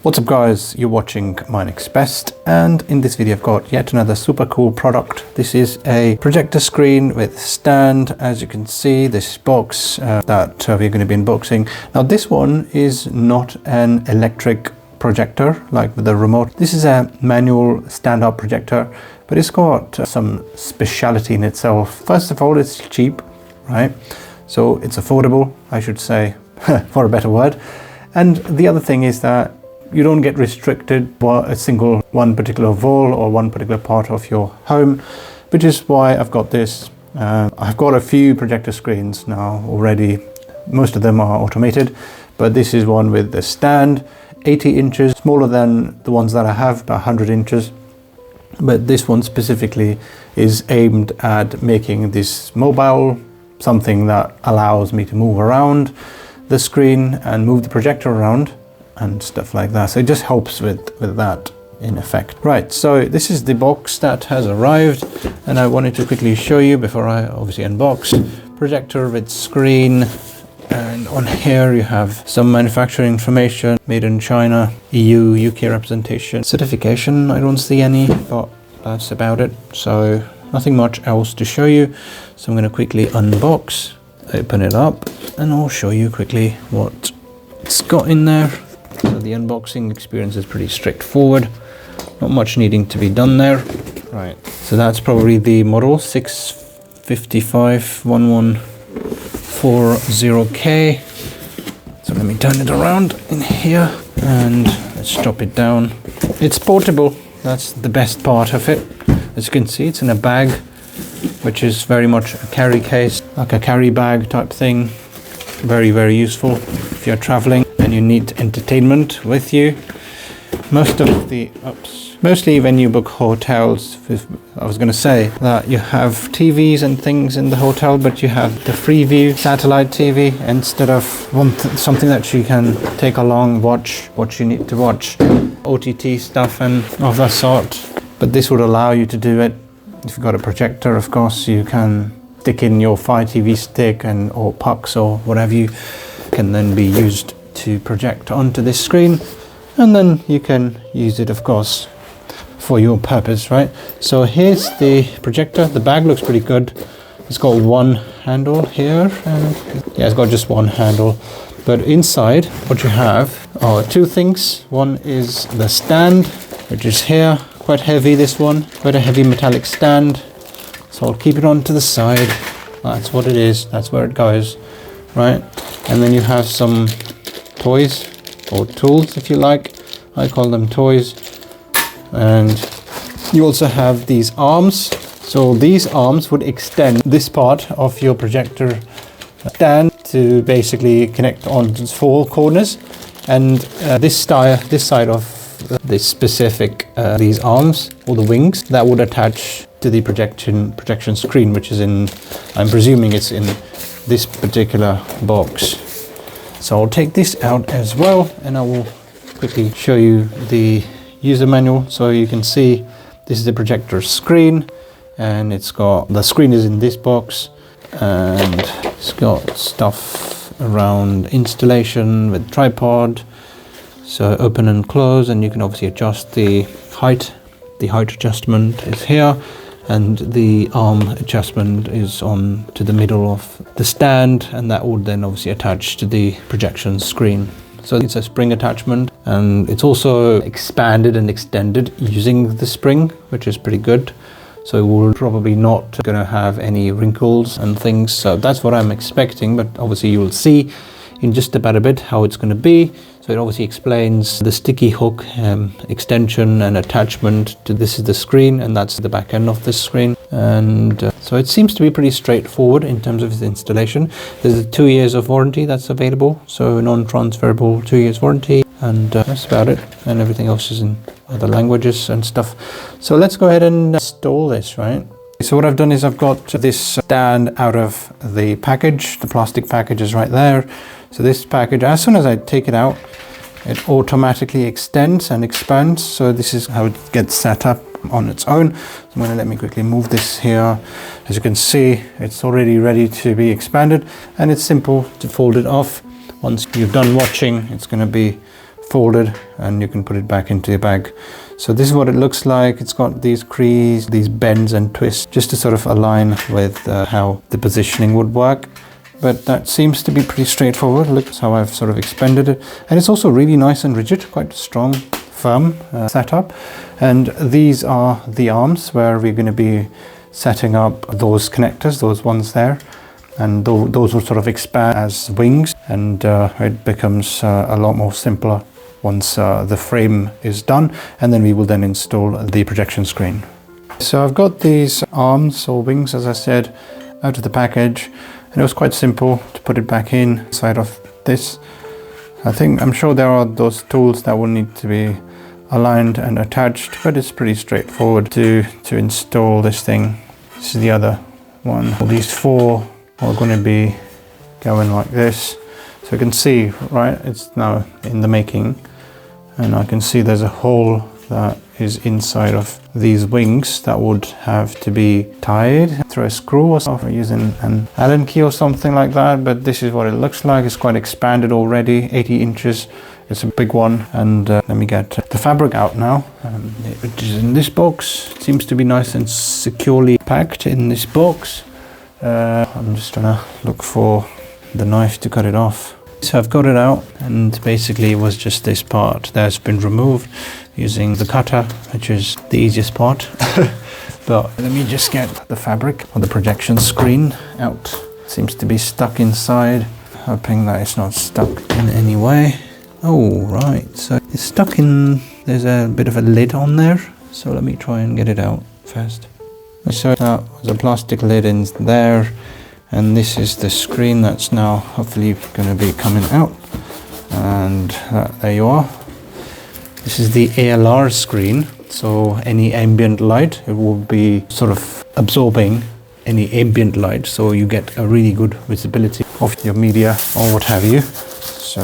What's up guys, you're watching My Next Best, and in this video I've got yet another super cool product. This is a projector screen with stand. As you can see, this box that we're going to be unboxing. Now this one is not an electric projector like with the remote. This is a manual stand-up projector, but it's got some speciality in itself. First of all, it's cheap, right? So it's affordable, I should say, for a better word. And the other thing is that you don't get restricted by a single one particular wall or one particular part of your home, which is why I've got this. I've got a few projector screens now already. Most of them are automated, but this is one with the stand, 80 inches, smaller than the ones that I have, about 100 inches. But this one specifically is aimed at making this mobile, something that allows me to move around the screen and move the projector around and stuff like that. So it just helps with that in effect. Right, so this is the box that has arrived, and I wanted to quickly show you before I obviously unbox. Projector with screen, and on here you have some manufacturing information, made in China, EU, UK representation, certification. I don't see any, but that's about it. So nothing much else to show you. So I'm going to quickly unbox, open it up, and I'll show you quickly what it's got in there. So the unboxing experience is pretty straightforward, not much needing to be done there. Right, so that's probably the model 6551140K. So let me turn it around in here and let's drop it down. It's portable, that's the best part of it. As you can see, it's in a bag, which is very much a carry case, like a carry bag type thing. Very, very useful if you're traveling and you need entertainment with you. Mostly when you book hotels, I was going to say that you have TVs and things in the hotel, but you have the Freeview satellite TV instead of something that you can take along, watch what you need to watch, OTT stuff and of that sort. But this would allow you to do it. If you've got a projector, of course, you can stick in your Fire TV stick or pucks or whatever you can then be used to project onto this screen, and then you can use it, of course, for your purpose, right? So here's the projector. The bag looks pretty good. It's got one handle here, and yeah, it's got just one handle. But inside, what you have are two things. One is the stand, which is here, quite heavy. This one, quite a heavy metallic stand. So I'll keep it on to the side. That's what it is. That's where it goes, right? And then you have some toys or tools, if you like. I call them toys. And you also have these arms. So these arms would extend this part of your projector stand to basically connect on its four corners. And this side of this specific these arms, or the wings, that would attach to the projection screen, which is in, I'm presuming it's in this particular box. So I'll take this out as well, and I will quickly show you the user manual. So you can see this is the projector screen, and it's got, the screen is in this box, and it's got stuff around installation with tripod. So open and close, and you can obviously adjust the height. The height adjustment is here, and the arm adjustment is on to the middle of the stand, and that would then obviously attach to the projection screen. So it's a spring attachment, and it's also expanded and extended using the spring, which is pretty good. So we're probably not going to have any wrinkles and things. So that's what I'm expecting, but obviously you will see in just about a bit how it's going to be. So it obviously explains the sticky hook extension and attachment to, this is the screen, and that's the back end of this screen. And so it seems to be pretty straightforward in terms of its installation. There's a 2 years of warranty that's available, so non-transferable 2 years warranty, and that's about it. And everything else is in other languages and stuff. So let's go ahead and install this, right? So what I've done is I've got this stand out of the package. The plastic package is right there. So this package, as soon as I take it out, it automatically extends and expands. So this is how it gets set up on its own. So I'm going to let me quickly move this here. As you can see, it's already ready to be expanded, and it's simple to fold it off. Once you're done watching, it's going to be folded and you can put it back into your bag. So this is what it looks like. It's got these crease, these bends and twists, just to sort of align with how the positioning would work. But that seems to be pretty straightforward. Look how I've sort of expanded it. And it's also really nice and rigid, quite strong, firm setup. And these are the arms where we're going to be setting up those connectors, those ones there. And those will sort of expand as wings, and it becomes a lot more simpler once the frame is done, and then we will then install the projection screen. So I've got these arms or wings, as I said, out of the package, and it was quite simple to put it back inside of this. I'm sure there are those tools that will need to be aligned and attached, but it's pretty straightforward to install this thing. This is the other one. All these four are going to be going like this, so you can see, right, it's now in the making, and I can see there's a hole that is inside of these wings that would have to be tied through a screw or something, using an Allen key or something like that. But this is what it looks like. It's quite expanded already, 80 inches. It's a big one. And let me get the fabric out now. It is in this box. It seems to be nice and securely packed in this box. I'm just trying to look for the knife to cut it off. So I've got it out, and basically it was just this part that's been removed using the cutter, which is the easiest part. But let me just get the fabric or the projection screen out. It seems to be stuck inside, hoping that it's not stuck in any way. Oh, right, so it's stuck in, there's a bit of a lid on there. So let me try and get it out first. So that was a plastic lid in there, and this is the screen that's now hopefully going to be coming out, and there you are. This is the ALR screen, so any ambient light, it will be sort of absorbing any ambient light, so you get a really good visibility of your media or what have you. So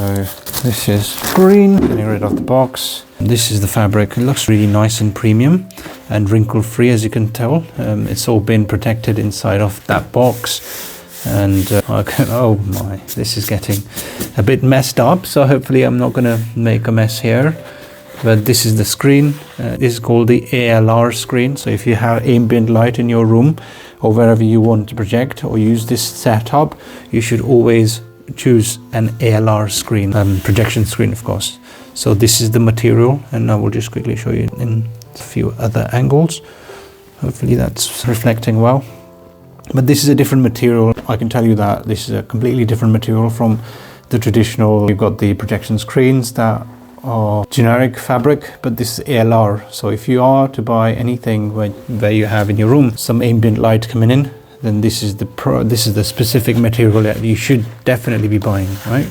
this is screen, getting rid of the box. This is the fabric. It looks really nice and premium and wrinkle-free, as you can tell. It's all been protected inside of that box. And oh my, this is getting a bit messed up. So hopefully I'm not going to make a mess here. But this is the screen. This is called the ALR screen. So if you have ambient light in your room or wherever you want to project or use this setup, you should always choose an ALR screen, projection screen, of course. So this is the material, and I will just quickly show you in a few other angles. Hopefully that's reflecting well. But this is a different material. I can tell you that this is a completely different material from the traditional. You've got the projection screens that are generic fabric, but this is ALR. So if you are to buy anything where you have in your room some ambient light coming in, then this is the specific material that you should definitely be buying, right?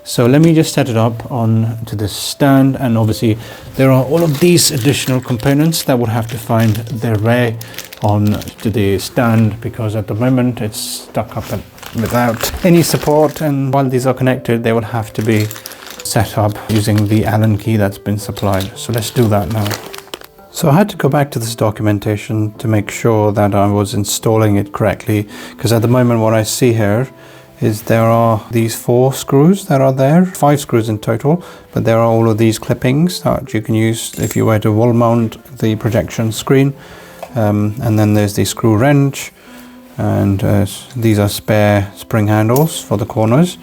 So let me just set it up on to the stand, and obviously there are all of these additional components that will have to find their way on to the stand, because at the moment it's stuck up without any support, and while these are connected they will have to be set up using the Allen key that's been supplied. So let's do that now. So I had to go back to this documentation to make sure that I was installing it correctly, because at the moment what I see here is there are these 4 screws that are there, 5 screws in total, but there are all of these clippings that you can use if you were to wall mount the projection screen, and then there's the screw wrench, and these are spare spring handles for the corners.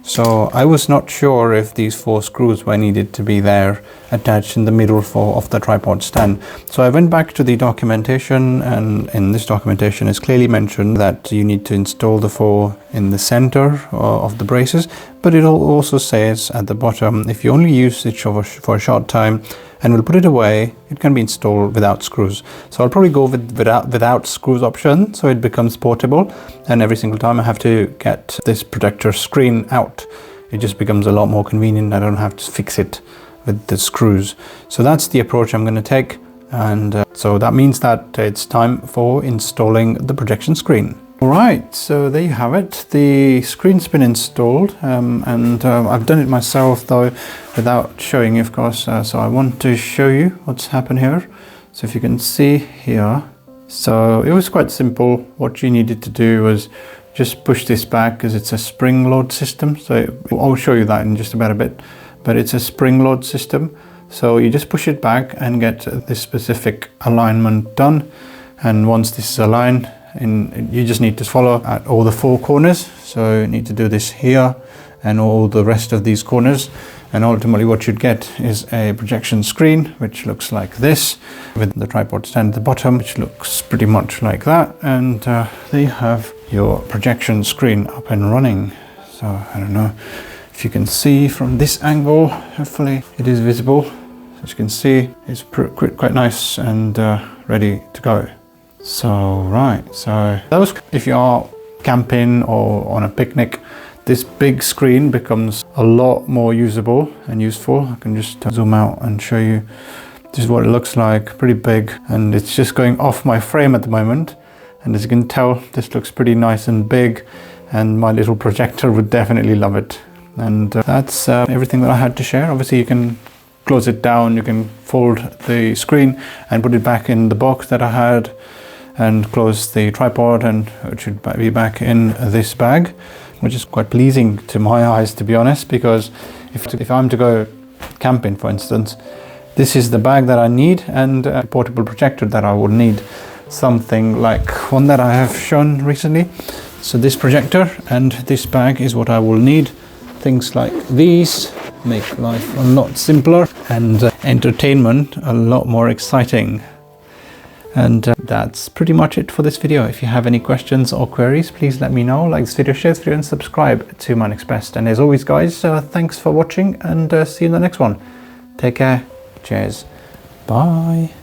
So I was not sure if these 4 screws were needed to be there attached in the middle of the tripod stand. So I went back to the documentation, and in this documentation it's clearly mentioned that you need to install the 4 in the center of the braces, but it also says at the bottom, if you only use it for a short time and will put it away, it can be installed without screws. So I'll probably go without screws option, so it becomes portable, and every single time I have to get this projector screen out, it just becomes a lot more convenient. I don't have to fix it with the screws. So that's the approach I'm going to take, and so that means that it's time for installing the projection screen. Alright, so there you have it. The screen's been installed, and I've done it myself though without showing you, of course, so I want to show you what's happened here. So if you can see here, so it was quite simple. What you needed to do was just push this back, because it's a spring load system, so I'll show you that in just about a bit. but it's a spring load system. So you just push it back and get this specific alignment done. And once this is aligned, you just need to follow at all the 4 corners. So you need to do this here and all the rest of these corners. And ultimately what you'd get is a projection screen, which looks like this, with the tripod stand at the bottom, which looks pretty much like that. And there you have your projection screen up and running. So I don't know if you can see from this angle, hopefully it is visible. As you can see, it's quite nice and ready to go. So right, so those, if you are camping or on a picnic, this big screen becomes a lot more usable and useful. I can just zoom out and show you. This is what it looks like, pretty big, and it's just going off my frame at the moment. And as you can tell, this looks pretty nice and big, and my little projector would definitely love it. And that's everything that I had to share. Obviously you can close it down, you can fold the screen and put it back in the box that I had, and close the tripod, and it should be back in this bag, which is quite pleasing to my eyes, to be honest, because if I'm to go camping, for instance, this is the bag that I need, and a portable projector that I would need, something like one that I have shown recently. So this projector and this bag is what I will need. Things like these make life a lot simpler and entertainment a lot more exciting. And that's pretty much it for this video. If you have any questions or queries, please let me know. Like this video, share this video, and subscribe to my next best. And as always, guys, thanks for watching, and see you in the next one. Take care. Cheers. Bye.